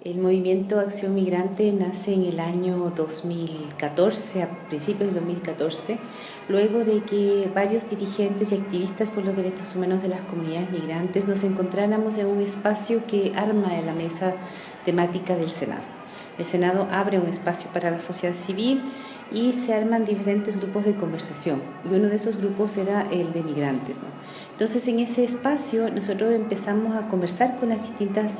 El movimiento Acción Migrante nace en el año 2014, a principios de 2014, luego de que varios dirigentes y activistas por los derechos humanos de las comunidades migrantes nos encontráramos en un espacio que arma la mesa temática del Senado. El Senado abre un espacio para la sociedad civil y se arman diferentes grupos de conversación, y uno de esos grupos era el de migrantes, ¿no? Entonces, en ese espacio nosotros empezamos a conversar con las distintas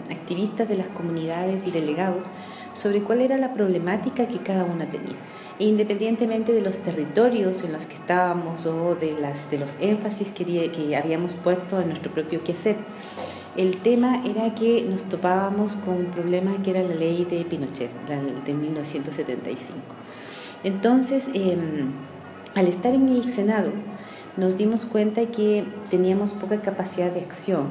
activistas de las comunidades y delegados sobre cuál era la problemática que cada una tenía. E independientemente de los territorios en los que estábamos o de los énfasis que habíamos puesto en nuestro propio quehacer, el tema era que nos topábamos con un problema que era la ley de Pinochet, la de 1975. Entonces, al estar en el Senado, nos dimos cuenta que teníamos poca capacidad de acción.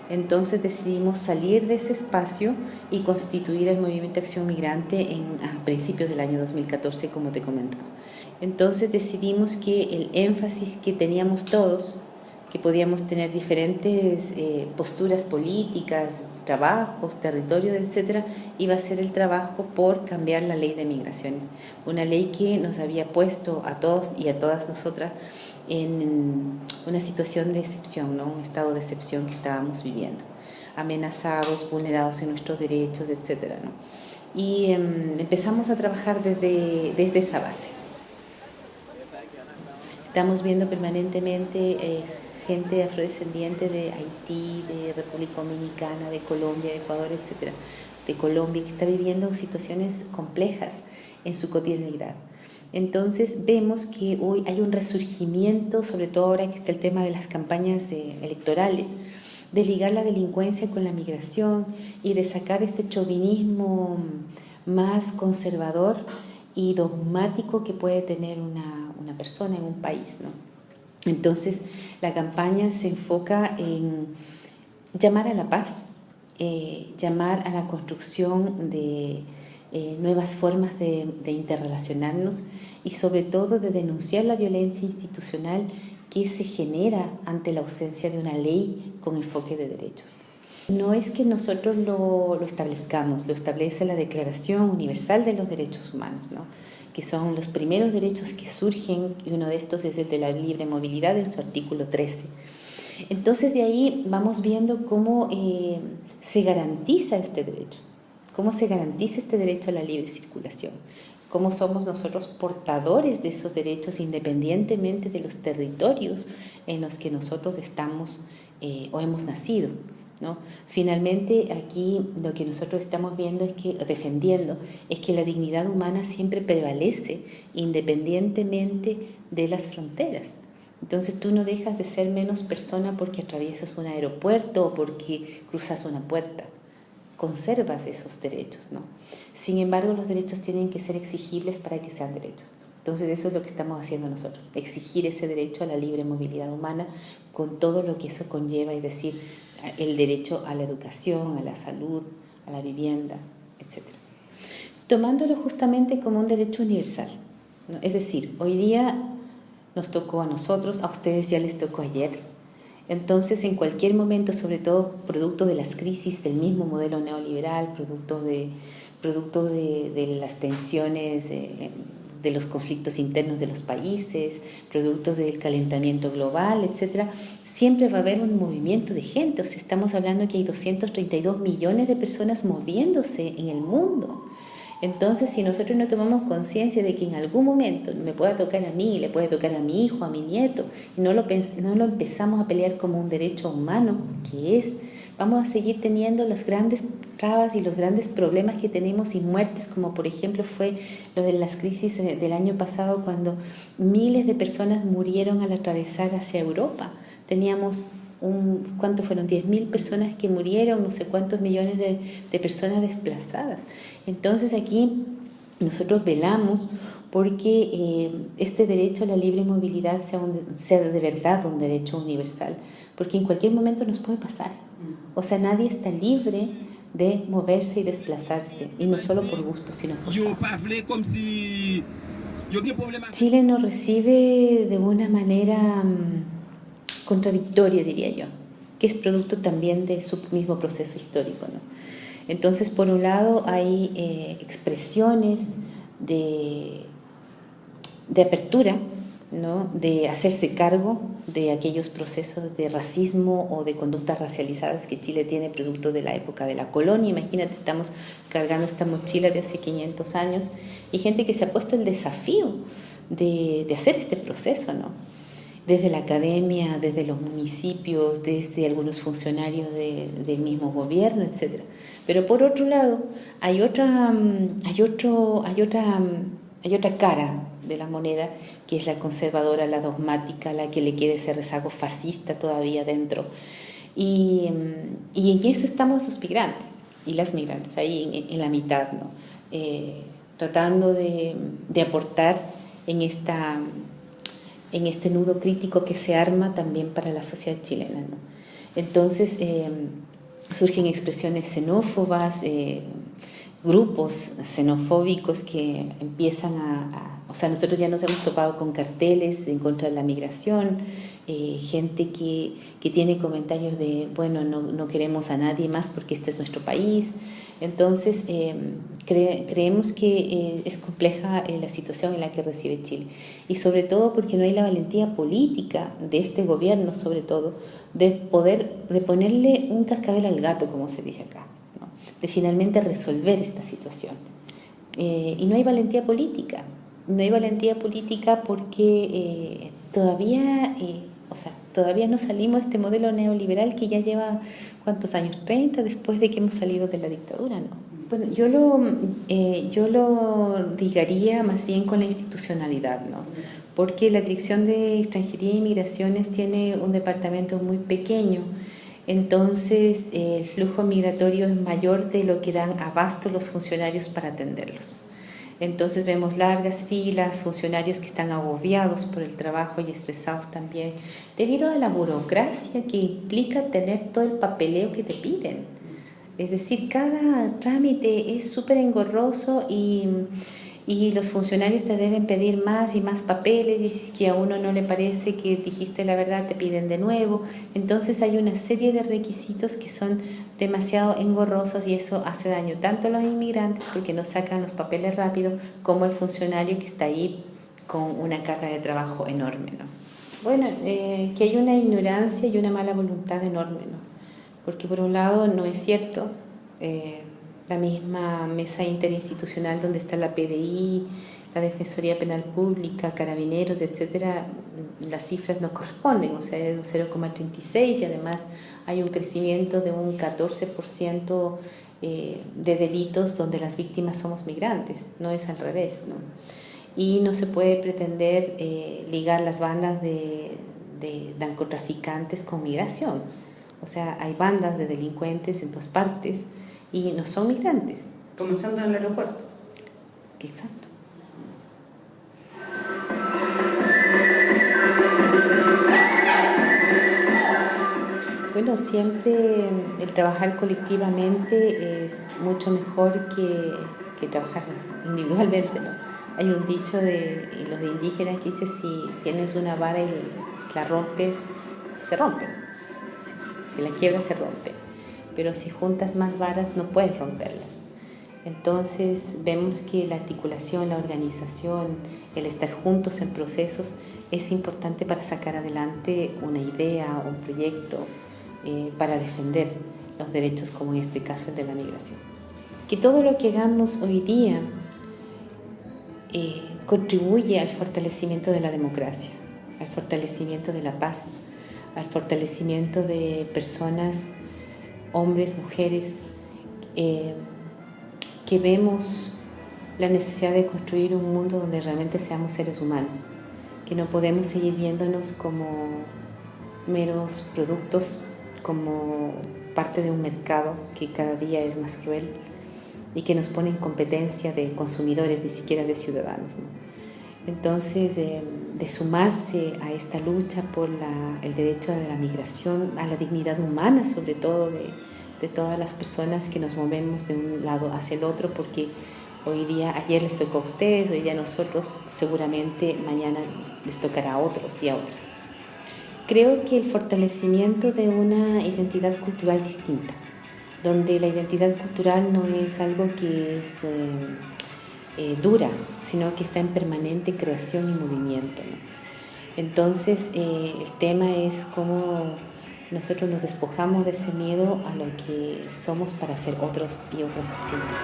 Entonces decidimos salir de ese espacio y constituir el Movimiento Acción Migrante a principios del año 2014, como te comentaba. Entonces decidimos que el énfasis que teníamos todos, que podíamos tener diferentes posturas políticas, trabajos, territorios, etcétera, iba a ser el trabajo por cambiar la ley de migraciones, una ley que nos había puesto a todos y a todas nosotras en una situación de excepción, ¿no? Un estado de excepción que estábamos viviendo, amenazados, vulnerados en nuestros derechos, etcétera, ¿no? Y empezamos a trabajar desde esa base. Estamos viendo permanentemente gente afrodescendiente de Haití, de República Dominicana, de Colombia, de Ecuador, etcétera, de Colombia, que está viviendo situaciones complejas en su cotidianidad. Entonces vemos que hoy hay un resurgimiento, sobre todo ahora que está el tema de las campañas electorales, de ligar la delincuencia con la migración y de sacar este chauvinismo más conservador y dogmático que puede tener una persona en un país, ¿no? Entonces la campaña se enfoca en llamar a la paz, llamar a la construcción de nuevas formas de interrelacionarnos y sobre todo de denunciar la violencia institucional que se genera ante la ausencia de una ley con enfoque de derechos. No es que nosotros lo establezcamos, lo establece la Declaración Universal de los Derechos Humanos, ¿no? Que son los primeros derechos que surgen, y uno de estos es el de la libre movilidad en su artículo 13. Entonces de ahí vamos viendo cómo se garantiza este derecho, cómo se garantiza este derecho a la libre circulación, cómo somos nosotros portadores de esos derechos independientemente de los territorios en los que nosotros estamos o hemos nacido, ¿no? Finalmente aquí lo que nosotros estamos viendo defendiendo es que la dignidad humana siempre prevalece independientemente de las fronteras. Entonces tú no dejas de ser menos persona porque atraviesas un aeropuerto o porque cruzas una puerta. Conservas esos derechos, ¿no? Sin embargo, los derechos tienen que ser exigibles para que sean derechos. Entonces eso es lo que estamos haciendo nosotros, exigir ese derecho a la libre movilidad humana con todo lo que eso conlleva, es decir, el derecho a la educación, a la salud, a la vivienda, etc. Tomándolo justamente como un derecho universal, ¿no? Es decir, hoy día nos tocó a nosotros, a ustedes ya les tocó ayer. Entonces, en cualquier momento, sobre todo producto de las crisis del mismo modelo neoliberal, producto de las tensiones, de los conflictos internos de los países, productos del calentamiento global, etc., siempre va a haber un movimiento de gente. O sea, estamos hablando que hay 232 millones de personas moviéndose en el mundo. Entonces, si nosotros no tomamos conciencia de que en algún momento me pueda tocar a mí, le puede tocar a mi hijo, a mi nieto, y no lo empezamos a pelear como un derecho humano, vamos a seguir teniendo las grandes trabas y los grandes problemas que tenemos y muertes, como por ejemplo fue lo de las crisis del año pasado, cuando miles de personas murieron al atravesar hacia Europa. Teníamos ¿cuántos fueron? 10.000 personas que murieron, no sé cuántos millones de personas desplazadas. Entonces aquí nosotros velamos porque este derecho a la libre movilidad sea de verdad un derecho universal, porque en cualquier momento nos puede pasar. O sea, nadie está libre de moverse y desplazarse, y no solo por gusto, sino forzado. Chile nos recibe de una manera contradictoria, diría yo, que es producto también de su mismo proceso histórico, ¿no? Entonces, por un lado, hay expresiones de apertura, ¿no? De hacerse cargo de aquellos procesos de racismo o de conductas racializadas que Chile tiene producto de la época de la colonia. Imagínate, estamos cargando esta mochila de hace 500 años y gente que se ha puesto el desafío de hacer este proceso, ¿no? Desde la academia, desde los municipios, desde algunos funcionarios del mismo gobierno, etc. Pero por otro lado, hay otra cara de la moneda, que es la conservadora, la dogmática, la que le queda ese rezago fascista todavía dentro. Y en eso estamos los migrantes y las migrantes, ahí en la mitad, ¿no? Tratando de aportar en este nudo crítico que se arma también para la sociedad chilena, ¿no? Entonces surgen expresiones xenófobas, grupos xenofóbicos que empiezan o sea, nosotros ya nos hemos topado con carteles en contra de la migración, gente que tiene comentarios de, bueno, no queremos a nadie más porque este es nuestro país. Entonces, creemos que es compleja la situación en la que recibe Chile, y sobre todo porque no hay la valentía política de este gobierno, sobre todo, de ponerle un cascabel al gato, como se dice acá, ¿no? De finalmente resolver esta situación. Y no hay valentía política. No hay valentía política porque todavía no salimos de este modelo neoliberal que ya lleva, ¿cuántos años? 30 después de que hemos salido de la dictadura, ¿no? Bueno, yo lo ligaría más bien con la institucionalidad, ¿no? Porque la Dirección de Extranjería y Migraciones tiene un departamento muy pequeño. Entonces, el flujo migratorio es mayor de lo que dan abasto los funcionarios para atenderlos. Entonces vemos largas filas, funcionarios que están agobiados por el trabajo y estresados también, debido a la burocracia que implica tener todo el papeleo que te piden. Es decir, cada trámite es súper engorroso y los funcionarios te deben pedir más y más papeles, y si es que a uno no le parece que dijiste la verdad, te piden de nuevo. Entonces hay una serie de requisitos que son demasiado engorrosos, y eso hace daño tanto a los inmigrantes porque no sacan los papeles rápido, como al funcionario que está ahí con una carga de trabajo enorme, ¿no? Bueno, que hay una ignorancia y una mala voluntad enorme, ¿no? Porque por un lado no es cierto, la misma mesa interinstitucional donde está la PDI, la Defensoría Penal Pública, Carabineros, etcétera, las cifras no corresponden, o sea, es un 0,36, y además hay un crecimiento de un 14% de delitos donde las víctimas somos migrantes, no es al revés, ¿no? Y no se puede pretender ligar las bandas de narcotraficantes con migración. O sea, hay bandas de delincuentes en todas partes y no son migrantes. Comenzando en el aeropuerto. Exacto. Bueno, siempre el trabajar colectivamente es mucho mejor que trabajar individualmente, ¿no? Hay un dicho de los indígenas que dice: si tienes una vara y la rompes, se rompe. Si la quiebras, se rompe. Pero si juntas más varas, no puedes romperlas. Entonces vemos que la articulación, la organización, el estar juntos en procesos es importante para sacar adelante una idea, un proyecto, para defender los derechos, como en este caso el de la migración. Que todo lo que hagamos hoy día contribuye al fortalecimiento de la democracia, al fortalecimiento de la paz, al fortalecimiento de personas, hombres, mujeres, que vemos la necesidad de construir un mundo donde realmente seamos seres humanos, que no podemos seguir viéndonos como meros productos, como parte de un mercado que cada día es más cruel y que nos pone en competencia de consumidores, ni siquiera de ciudadanos, ¿no? Entonces, de sumarse a esta lucha por el derecho de la migración, a la dignidad humana, sobre todo de todas las personas que nos movemos de un lado hacia el otro, porque hoy día, ayer les tocó a ustedes, hoy día a nosotros, seguramente mañana les tocará a otros y a otras. Creo que el fortalecimiento de una identidad cultural distinta, donde la identidad cultural no es algo que es dura, sino que está en permanente creación y movimiento, ¿no? Entonces, el tema es cómo nosotros nos despojamos de ese miedo a lo que somos para ser otros y otras distintas.